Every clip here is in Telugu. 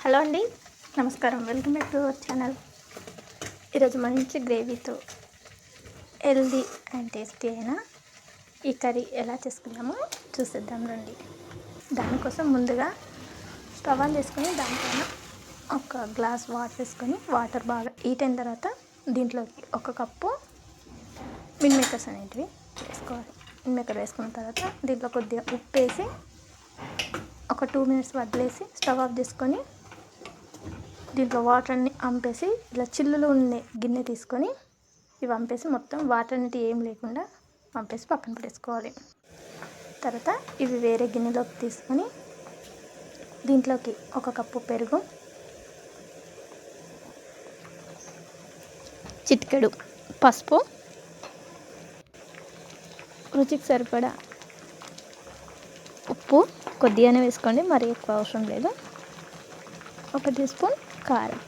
హలో అండి, నమస్కారం. Welcome back to our channel. ఈరోజు మంచి గ్రేవీతో హెల్దీ అండ్ టేస్టీ అయిన ఈ కర్రీ ఎలా చేసుకుందామో చూసేద్దాం రండి. దానికోసం ముందుగా స్టవ్ ఆన్ చేసుకొని దానిపైన ఒక గ్లాస్ వాటర్ వేసుకొని వాటర్ బాగా హీట్ అయిన తర్వాత దీంట్లోకి ఒక కప్పు మిల్ మేకర్స్ అనేటివి వేసుకోవాలి. మిల్ మేకర్ వేసుకున్న తర్వాత దీంట్లో కొద్దిగా ఉప్పు వేసి ఒక 2 minutes వదిలేసి స్టవ్ ఆఫ్ చేసుకొని దీంట్లో వాటర్ అన్ని వంపేసి ఇలా చిల్లులు ఉండే గిన్నె తీసుకొని ఇవి వంపేసి మొత్తం వాటర్ అనేది ఏం లేకుండా వంపేసి పక్కన పెట్టేసుకోవాలి. తర్వాత ఇవి వేరే గిన్నెలోకి తీసుకొని దీంట్లోకి ఒక కప్పు పెరుగు, చిటికెడు పసుపు, రుచికి సరిపడా ఉప్పు కొద్దిగానే వేసుకోండి, మరీ ఎక్కువ అవసరం లేదు. 1 టీ స్పూన్ కారం,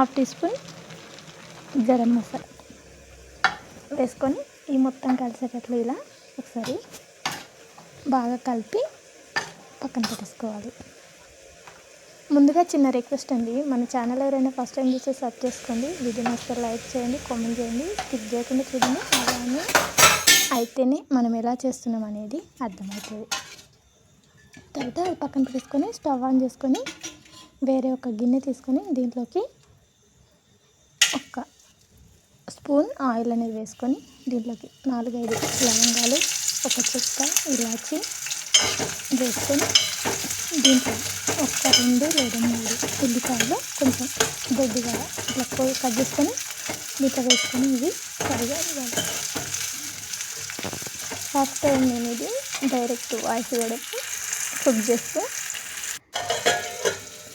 1/2 టీ స్పూన్ గరం మసాలా వేసుకొని ఈ మొత్తం కలిసేటట్లు ఇలా ఒకసారి బాగా కలిపి పక్కన పెట్టేసుకోవాలి. ముందుగా చిన్న రిక్వెస్ట్ అండి, మన ఛానల్ ఎవరైనా ఫస్ట్ టైం చూస్తే సబ్స్క్రైబ్ చేసుకోండి. వీడియో నచ్చితే లైక్ చేయండి, కామెంట్ చేయండి, స్కిప్ చేయకుండా చూడండి. అలానే అయితేనే మనం ఎలా చేస్తున్నాం అనేది అర్థమవుతుంది. తర్వాత అది పక్కన పెట్టేసుకొని స్టవ్ ఆన్ చేసుకొని వేరే ఒక గిన్నె తీసుకొని దీంట్లోకి 1 స్పూన్ ఆయిల్ అనేది వేసుకొని దీంట్లోకి 4-5 లవంగాలు, 1 చెక్క, ఇలాచి వేసుకొని దీంట్లో 1-2 లేదా 3 ఉల్లిపాయలు కొంచెం దొడ్డుగా ఇట్లా కట్ చేసుకొని దీంట్లో వేసుకొని ఇది సరిగా ఇవ్వాలి. ఫస్ట్ టైం నేను ఇది డైరెక్ట్ వాయిస్ ఇవ్వడం కుక్ చేస్తూ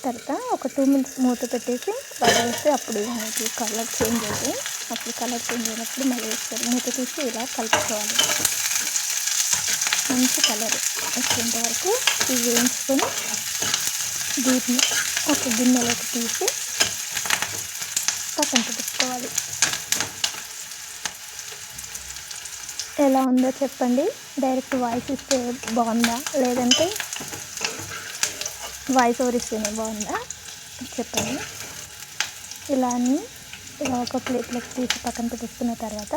తర్వాత ఒక 2 minutes మూత పెట్టేసి వదిలేస్తే అప్పుడు మనకి కలర్ చేంజ్ అవుతాయి. అప్పుడు కలర్ చేంజ్ అయినప్పుడు మళ్ళీ ఒకసారి మూత తీసి ఇలా కలుపుకోవాలి. మంచి కలర్ వచ్చేంత వరకు ఇవి వేయించుకొని వీటిని ఒక గిన్నెలోకి తీసి పక్కన పెట్టుకోవాలి. ఎలా ఉందో చెప్పండి. డైరెక్ట్ వాయిస్ ఇస్తే బాగుందా లేదంటే వాయిస్ ఓవర్ ఇస్తేనే బాగుందా చెప్పండి. ఇలా ఒక ప్లేట్లోకి తీసి పక్కన పెట్టేసుకున్న తర్వాత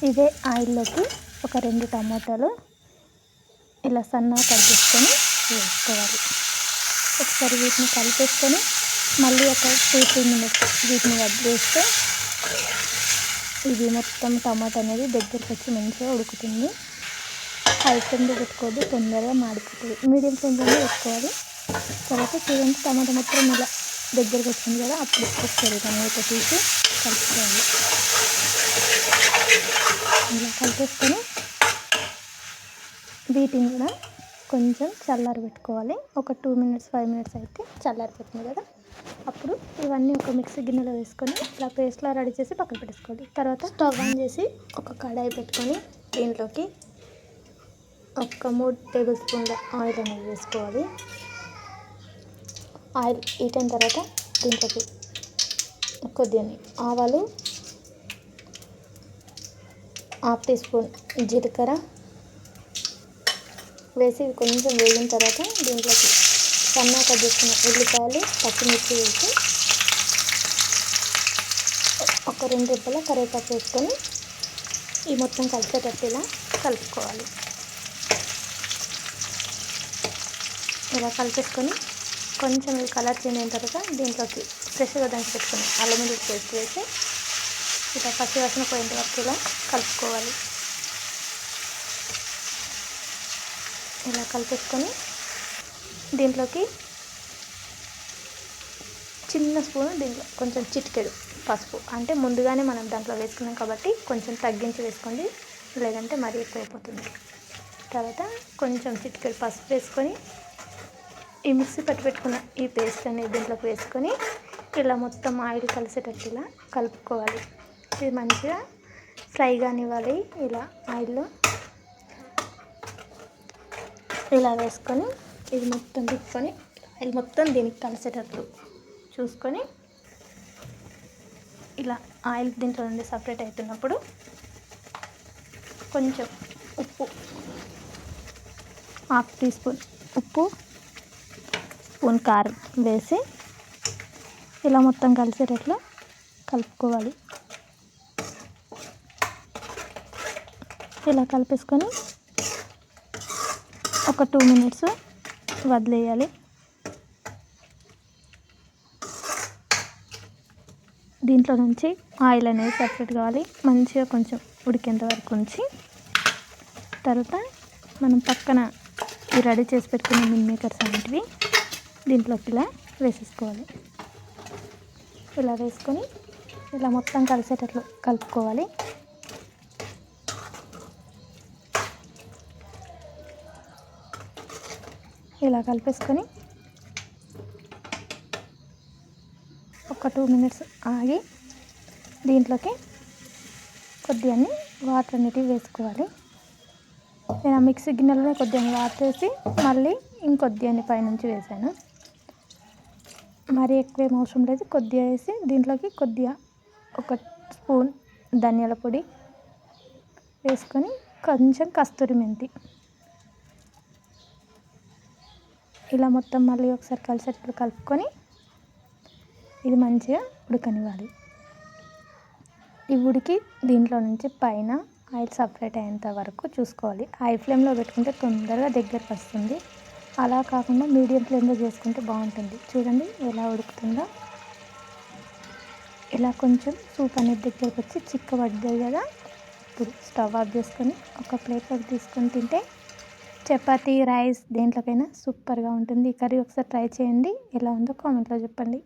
ఇదే ఆయిల్లోకి ఒక 2 టమాటాలు ఇలా సన్నగా కట్ చేసుకొని వేసుకోవాలి. ఒకసారి వీటిని కలిపేసుకొని మళ్ళీ ఒక 2-3 minutes వీటిని వదిలేస్తే ఇది మొత్తం టమాటా అనేది దగ్గరికి వచ్చి మంచిగా ఉడుకుతుంది. హై ఫ్లేమ్లో పెట్టుకోవద్దు, తొందరగా మాడిపోతుంది. మీడియం ఫ్లేమ్లో పెట్టుకోవాలి. తర్వాత చూడండి టమాటా మొత్తం ఇలా దగ్గరికి వచ్చింది కదా, అప్పుడు ఒకసారి మూత తీసి కలుపుకోవాలి. ఇలా కలిపేసుకొని వీటిని కూడా కొంచెం చల్లారి పెట్టుకోవాలి. ఒక 2 minutes 5 minutes అయితే చల్లారిపోతుంది కదా, అప్పుడు ఇవన్నీ ఒక మిక్సీ గిన్నెలో వేసుకొని ఇలా పేస్ట్లా రెడీ చేసి పక్కన పెట్టేసుకోవాలి. తర్వాత స్టవ్ ఆన్ చేసి ఒక కడాయి పెట్టుకొని దీంట్లోకి ఒక 3 టేబుల్ స్పూన్ల ఆయిల్ అనేది వేసుకోవాలి. ఆయిల్ హీట్ అయిన తర్వాత దీంట్లోకి కొద్దిగా ఆవాలు, 1/2 టీ స్పూన్ జీలకర్ర వేసి కొంచెం వేగిన తర్వాత దీంట్లోకి సన్నగా కట్ చేసుకున్న ఉల్లిపాయలు, పచ్చిమిర్చి వేసి ఒక 2 రెబ్బల కరివేపాకు వేసుకొని ఈ మొత్తం కలిసేటట్టు ఇలా కలుపుకోవాలి. ఇలా కలిపేసుకొని కొంచెం ఈ కలర్ చేంజ్ అయిన తర్వాత దీంట్లోకి ఫ్రెష్గా దంచి పెట్టుకుని అల్లం వెల్లుల్లి పేస్ట్ వేసి ఇలా పచ్చి వాసన పోయేంత వరకు ఇలా కలుపుకోవాలి. ఇలా కలిపేసుకొని దీంట్లోకి చిన్న స్పూన్ దీంట్లో కొంచెం చిటికెడు పసుపు, అంటే ముందుగానే మనం దాంట్లో వేసుకున్నాం కాబట్టి కొంచెం తగ్గించి వేసుకోండి, లేదంటే మరీ ఎక్కువైపోతుంది. తర్వాత కొంచెం చిటికెడు పసుపు వేసుకొని ఈ మిక్సీ పట్టి పెట్టుకున్న ఈ పేస్ట్ అనేది దీంట్లోకి వేసుకొని ఇలా మొత్తం ఆయిల్ కలిసేటట్టు ఇలా కలుపుకోవాలి. ఇది మంచిగా ఫ్రై కానివ్వాలి. ఇలా ఆయిల్లో ఇలా వేసుకొని ఇది మొత్తం తిప్పుకొని ఆయిల్ మొత్తం దీనికి కలిసేటట్లు చూసుకొని ఇలా ఆయిల్ దీంట్లో నుండి సపరేట్ అవుతున్నప్పుడు కొంచెం ఉప్పు, 1/2 టీ స్పూన్ ఉప్పు, స్పూన్ కారం వేసి ఇలా మొత్తం కలిసేటట్లు కలుపుకోవాలి. ఇలా కలిపేసుకొని ఒక 2 మినిట్స్ వదిలేయాలి. దీంట్లో నుంచి ఆయిల్ అనేది సపరేట్ కావాలి. మంచిగా కొంచెం ఉడికేంత వరకు ఉంచి తర్వాత మనం పక్కన రెడీ చేసి పెట్టుకున్న మిల్ మేకర్స్ అనేటివి దీంట్లోకి ఇలా వేసేసుకోవాలి. ఇలా వేసుకొని ఇలా మొత్తం కలిసేటట్లు కలుపుకోవాలి. ఇలా కలిపేసుకొని ఒక 2 మినిట్స్ ఆగి దీంట్లోకి కొద్దిగా వాటర్ అనేటివి వేసుకోవాలి. నేను ఆ మిక్సీ గిన్నెలోనే కొద్దిగా వాటర్ వేసి మళ్ళీ ఇంకొద్దిగా పైనుంచి వేసాను. మరీ ఎక్కువ ఏం అవసరం లేదు, కొద్దిగా వేసి దీంట్లోకి కొద్దిగా ఒక స్పూన్ ధనియాల పొడి వేసుకొని కొంచెం కస్తూరి మెంతి ఇలా మొత్తం మళ్ళీ ఒకసారి కలిసేటప్పుడు కలుపుకొని ఇది మంచిగా ఉడకనివ్వాలి. ఈ ఉడికి దీంట్లో నుంచి పైన ఆయిల్ సపరేట్ అయ్యేంత వరకు చూసుకోవాలి. హై ఫ్లేమ్లో పెట్టుకుంటే తొందరగా దగ్గరకు వస్తుంది. అలా కాకుండా మీడియం ఫ్లేమ్లో చేసుకుంటే బాగుంటుంది. చూడండి ఎలా ఉడుకుతుందో. ఇలా కొంచెం సూప్ అనేది దగ్గరకు వచ్చి చిక్కబడ్డాయి కదా. ఇప్పుడు స్టవ్ ఆఫ్ చేసుకొని ఒక ప్లేట్లోకి తీసుకొని తింటే చపాతీ, రైస్ దేంట్లోకైనా సూపర్గా ఉంటుంది. ఈ కర్రీ ఒకసారి ట్రై చేయండి. ఎలా ఉందో కామెంట్లో చెప్పండి.